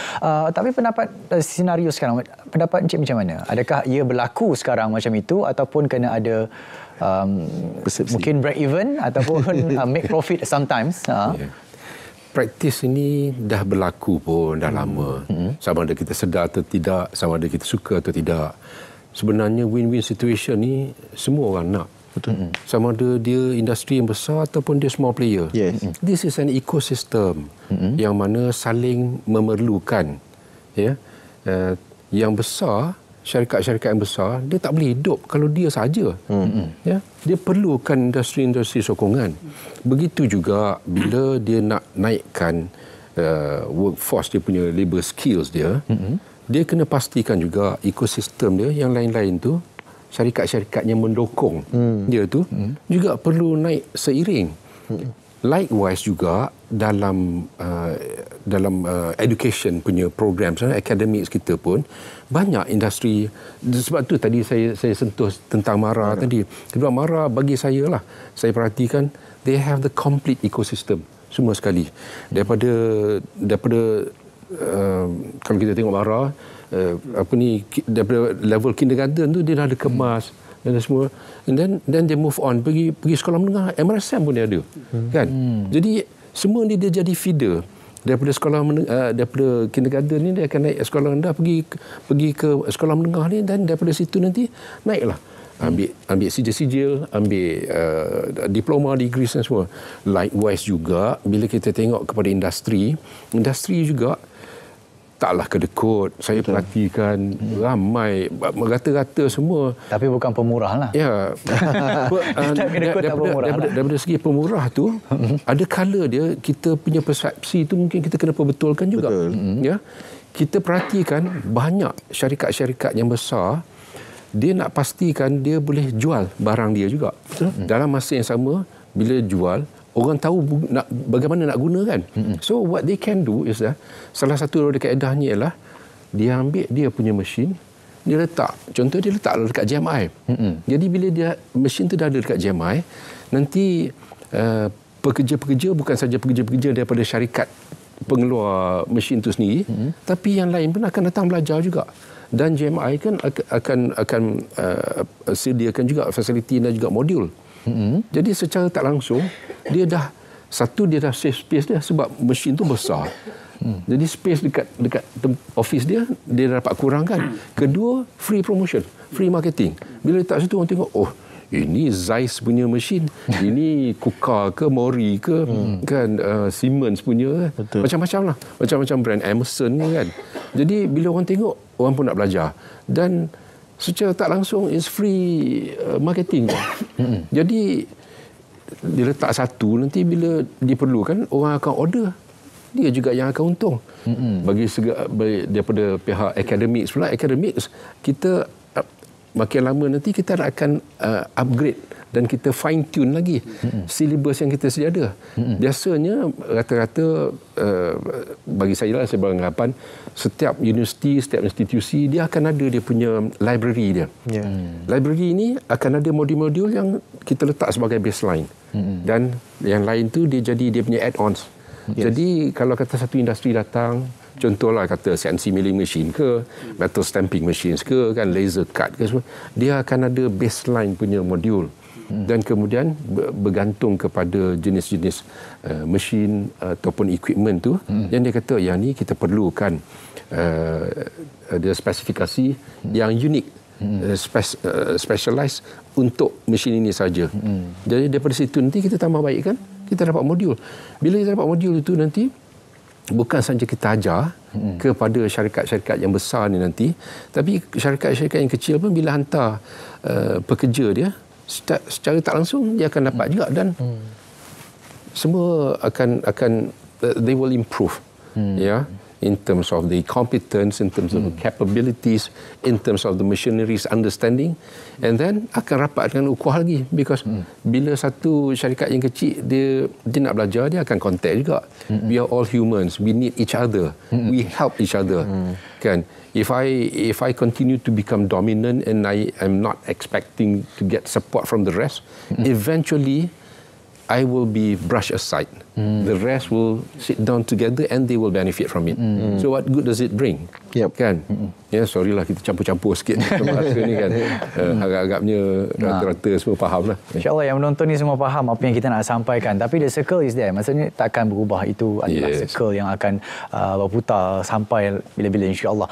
Tapi pendapat senario sekarang, pendapat Encik macam mana? Adakah ia berlaku sekarang macam itu ataupun kena ada mungkin break even ataupun make profit sometimes? Praktis ini dah berlaku pun dah lama. Sama ada kita sedar atau tidak, sama ada kita suka atau tidak. Sebenarnya win-win situation ni semua orang nak. Betul. Sama ada dia industri yang besar ataupun dia small player. Yes. This is an ecosystem yang mana saling memerlukan. Ya. Yang besar, syarikat-syarikat yang besar, dia tak boleh hidup kalau dia saja. Ya, dia perlukan industri-industri sokongan. Begitu juga bila dia nak naikkan workforce, dia punya labour skills dia, dia kena pastikan juga ekosistem dia yang lain-lain tu, syarikat-syarikat yang mendukung dia tu juga perlu naik seiring. Likewise juga dalam education punya program, academics kita pun banyak industri. Sebab tu tadi saya sentuh tentang MARA tadi. Kedua MARA bagi saya lah, saya perhatikan they have the complete ecosystem semua sekali. Daripada kalau kita tengok MARA daripada level kindergarten tu dia dah ada kemas dan semua, and then they move on pergi sekolah menengah. MRSM pun dia ada kan. Jadi semua ni dia jadi feeder daripada sekolah daripada kindergarten ni dia akan naik sekolah rendah pergi ke sekolah menengah ni, dan daripada situ nanti naiklah ambil sijil-sijil, ambil diploma, degree dan semua. Likewise juga bila kita tengok kepada industri juga taklah kedekut. Saya perhatikan ramai rata-rata semua. Tapi bukan pemurah lah. Ya. Daripada segi pemurah tu, ada kala dia kita punya persepsi tu mungkin kita kena perbetulkan juga. Ya. Kita perhatikan banyak syarikat-syarikat yang besar, dia nak pastikan dia boleh jual barang dia juga. Dalam masa yang sama, bila jual, orang tahu bagaimana nak gunakan. So what they can do is salah satu dari kaedahnya ialah dia ambil dia punya mesin, dia letak. Contoh dia letak dekat JMI. Jadi bila mesin tu dah ada dekat JMI, nanti pekerja-pekerja bukan saja pekerja-pekerja daripada syarikat pengeluar mesin tu sendiri, tapi yang lain pun akan datang belajar juga. Dan JMI kan akan sediakan juga fasiliti dan juga modul. Jadi secara tak langsung dia dah save space dia sebab mesin tu besar. Jadi space dekat office dia dapat kurangkan. Kedua, free promotion, free marketing. Bila letak situ orang tengok, oh ini Zeiss punya mesin, ini Kuka ke Mori ke kan, Siemens punya kan. Macam-macam lah, macam-macam brand, Emerson kan. Jadi bila orang tengok, orang pun nak belajar. Dan secara tak langsung is free marketing. Jadi dia letak satu, nanti bila diperlukan orang akan order. dia juga yang akan untung. Bagi daripada pihak academics pula, academics kita makin lama nanti kita akan upgrade dan kita fine tune lagi silibus yang kita sedia ada. Biasanya rata-rata bagi saya lah, saya beranggapan setiap universiti, setiap institusi dia akan ada dia punya library dia. Library ini akan ada modul-modul yang kita letak sebagai baseline. Dan yang lain tu dia jadi dia punya add-ons. Jadi kalau kata satu industri datang, contohlah kata CNC milling machine ke, metal stamping machines ke, kan laser cut ke semua, dia akan ada baseline punya modul. Dan kemudian bergantung kepada jenis-jenis mesin ataupun equipment tu, yang dia kata yang ni kita perlukan ada spesifikasi yang unik, specialized untuk mesin ini saja. Jadi daripada situ nanti kita tambah baik kan, kita dapat modul. Bila kita dapat modul itu nanti bukan saja kita ajar kepada syarikat-syarikat yang besar ni nanti, tapi syarikat-syarikat yang kecil pun bila hantar pekerja dia secara tak langsung dia akan dapat juga, dan semua akan they will improve in terms of the competence, in terms of the capabilities, in terms of the machinery's understanding, and then akan rapat dengan ukuah lagi, because bila satu syarikat yang kecil dia nak belajar, dia akan contact juga. We are all humans, we need each other, we help each other, kan. If I continue to become dominant and I am not expecting to get support from the rest, eventually I will be brushed aside. The rest will sit down together and they will benefit from it. So what good does it bring? Kan? Ya, sorry lah kita campur-campur sikit bahasa ni kan. Harap-harapnya rata-rata semua faham lah. InsyaAllah yang menonton ni semua faham apa yang kita nak sampaikan. Tapi the circle is there. Maksudnya takkan berubah. Itu adalah circle yang akan berputar sampai bila-bila insyaAllah.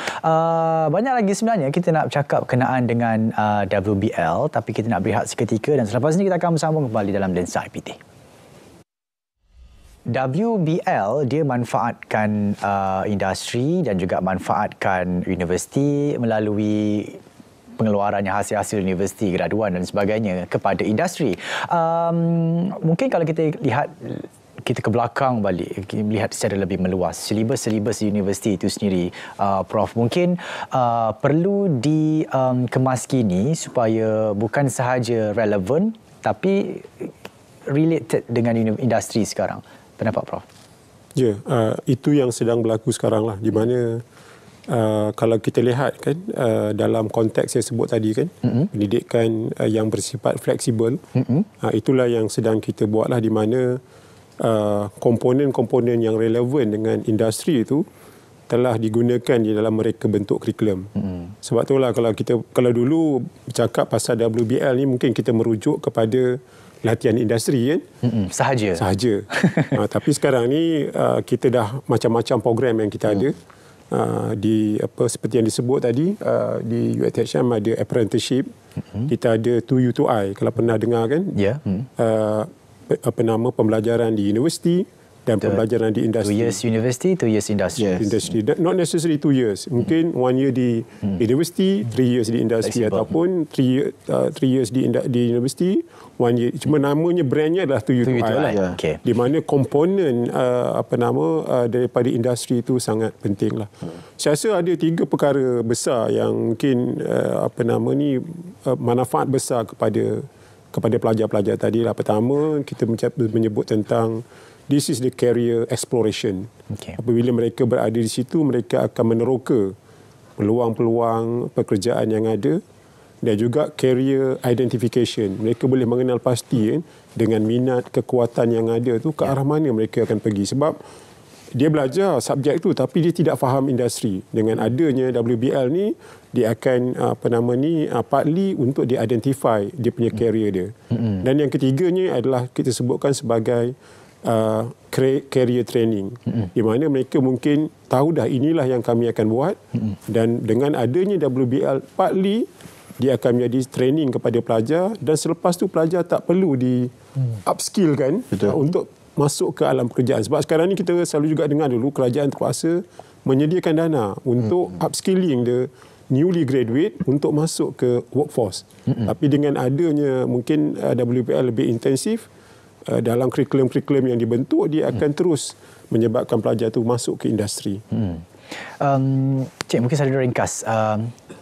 Banyak lagi sebenarnya kita nak bercakap berkenaan dengan WBL, tapi kita nak berehat seketika dan selepas ini kita akan bersambung kembali dalam Lensa IPT. WBL dia manfaatkan industri dan juga manfaatkan universiti melalui pengeluarannya hasil-hasil universiti, graduan dan sebagainya kepada industri. Mungkin kalau kita lihat kita ke belakang balik, kita melihat secara lebih meluas silibus-silibus universiti itu sendiri, Prof, mungkin perlu dikemaskini supaya bukan sahaja relevan tapi related dengan industri sekarang. Pendapat Prof? Ya, itu yang sedang berlaku sekarang lah, di mana kalau kita lihat kan dalam konteks saya sebut tadi kan, pendidikan yang bersifat fleksibel, itulah yang sedang kita buat lah, di mana komponen-komponen yang relevan dengan industri itu telah digunakan di dalam mereka bentuk kurikulum. Sebab itulah kalau dulu bercakap pasal WBL ni mungkin kita merujuk kepada latihan industri kan, sahaja. Tapi sekarang ni kita dah macam-macam program yang kita ada. Seperti yang disebut tadi, di UiTM ada apprenticeship, kita ada 2U2I kalau pernah dengar kan, pembelajaran di universiti dan pembelajaran di industri. 2 years university, 2 years industry. Industry. Not necessarily 2 years. Mungkin 1 year di university, 3 years di industri, ataupun 3 years di university, 1 year. Cuma namanya, brandnya adalah 2U2I. Di mana komponen daripada industri itu sangat penting lah. Saya rasa ada 3 perkara besar yang mungkin manfaat besar kepada pelajar-pelajar tadi lah. Pertama, kita menyebut tentang this is the career exploration. Apabila mereka berada di situ, mereka akan meneroka peluang-peluang pekerjaan yang ada, dan juga career identification. Mereka boleh mengenal pasti dengan minat, kekuatan yang ada tu ke arah mana mereka akan pergi. Sebab dia belajar subjek tu tapi dia tidak faham industri. Dengan adanya WBL ni, dia akan partly untuk dia identify dia punya career dia. Dan yang ketiganya adalah kita sebutkan sebagai career training, di mana mereka mungkin tahu dah inilah yang kami akan buat, dan dengan adanya WBL partly dia akan menjadi training kepada pelajar, dan selepas tu pelajar tak perlu di upskill kan untuk masuk ke alam pekerjaan. Sebab sekarang ni kita selalu juga dengar dulu kerajaan terpaksa menyediakan dana untuk upskilling the newly graduate untuk masuk ke workforce. Tapi dengan adanya mungkin WBL lebih intensif, dalam kurikulum-kurikulum yang dibentuk, dia akan terus menyebabkan pelajar itu masuk ke industri. Cik, mungkin saya ringkas.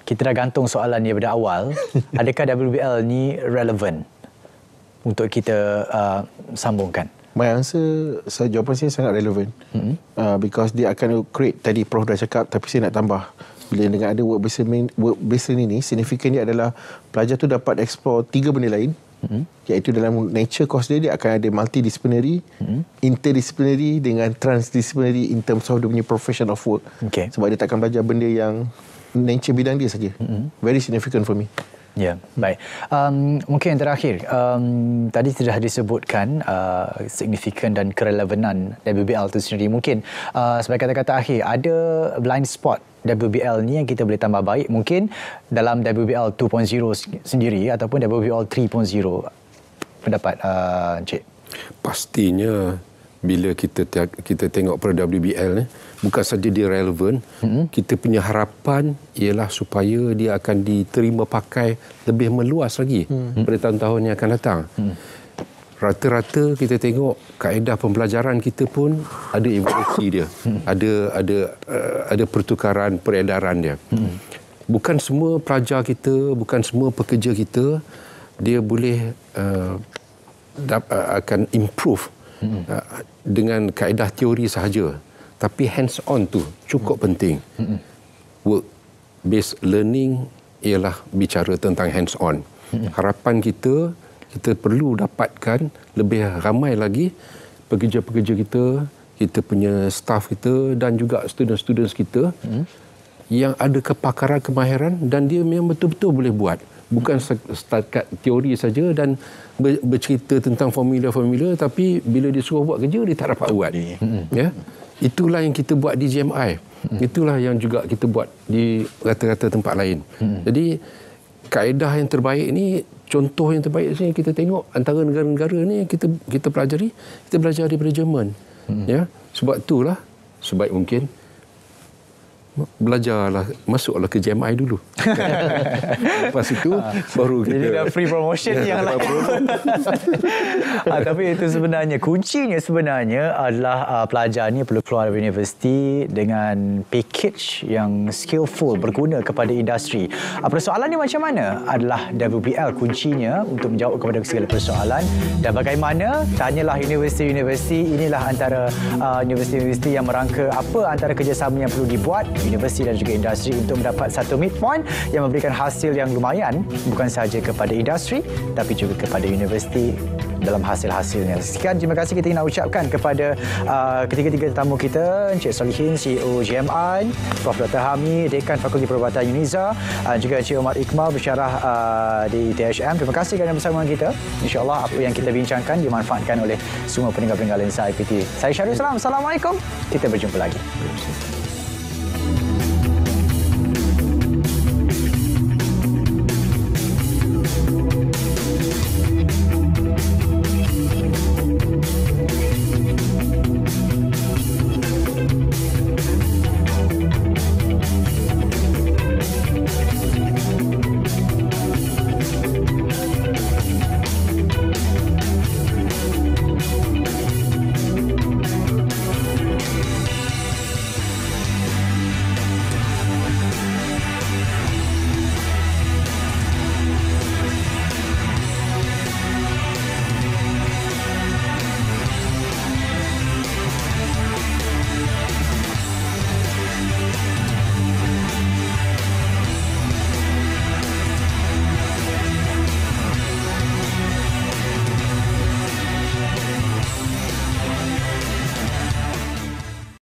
Kita dah gantung soalan ni daripada awal. Adakah WBL ni relevan untuk kita sambungkan? My answer, jawapan saya sangat relevan. Because dia akan create, tadi Prof dah cakap, tapi saya nak tambah. Bila dengan ada work-based learning ni, signifikan dia adalah pelajar tu dapat explore 3 benda lain. Iaitu dalam nature course dia akan ada multidisciplinary, interdisciplinary dengan transdisciplinary in terms of dia punya profession of work. Sebab dia takkan belajar benda yang nature bidang dia saja. Very significant for me. Ya, baik. Mungkin yang terakhir, tadi sudah disebutkan signifikan dan kerelevanan WBL itu sendiri. Mungkin sebagai kata-kata akhir, ada blind spot WBL ni yang kita boleh tambah baik mungkin dalam WBL 2.0 sendiri ataupun WBL 3.0. Pendapat Encik? Pastinya bila kita tengok pada WBL ni, bukan saja dia relevan, kita punya harapan ialah supaya dia akan diterima pakai lebih meluas lagi pada tahun-tahun yang akan datang. Rata-rata kita tengok kaedah pembelajaran kita pun ada evolusi dia, ada pertukaran peredaran dia. Bukan semua pelajar kita, bukan semua pekerja kita dia boleh akan improve dengan kaedah teori sahaja, tapi hands on tu cukup penting. Work based learning ialah bicara tentang hands on. Harapan kita perlu dapatkan lebih ramai lagi pekerja-pekerja kita punya staff kita dan juga student-student kita yang ada kepakaran, kemahiran dan dia memang betul-betul boleh buat. Bukan setakat teori saja dan bercerita tentang formula-formula, tapi bila dia suruh buat kerja dia tak dapat buat. Ya? Itulah yang kita buat di GMI. Itulah yang juga kita buat di rata-rata tempat lain. Jadi kaedah yang terbaik ni, contoh yang terbaik ni kita tengok antara negara-negara ni yang kita pelajari, kita belajar daripada Jerman. Ya? Sebab itulah sebaik mungkin belajarlah, masuklah ke GMI dulu. Lepas itu baru kita... Jadi dah free promotion yang lain. Tapi itu sebenarnya, kuncinya sebenarnya adalah pelajar ni perlu keluar dari universiti dengan package yang skillful, berguna kepada industri. Persoalannya macam mana adalah WBL kuncinya untuk menjawab kepada segala persoalan. Dan bagaimana, tanyalah universiti-universiti, inilah antara universiti-universiti yang merangka apa antara kerjasama yang perlu dibuat universiti dan juga industri untuk mendapat satu midpoint yang memberikan hasil yang lumayan bukan sahaja kepada industri tapi juga kepada universiti dalam hasil-hasilnya. Sekian, terima kasih kita nak ucapkan kepada ketiga-tiga tetamu kita, Encik Solihin, CEO GMI, Prof. Dr. Hami, Dekan Fakulti Perubatan UNIZA, juga Encik Omar Iqmal, bersyarah di THM. Terima kasih kerana bersama kita. InsyaAllah apa yang kita bincangkan dimanfaatkan oleh semua pendengar-pendengar Lensa IPT. Saya Syarul Salam. Assalamualaikum. Kita berjumpa lagi.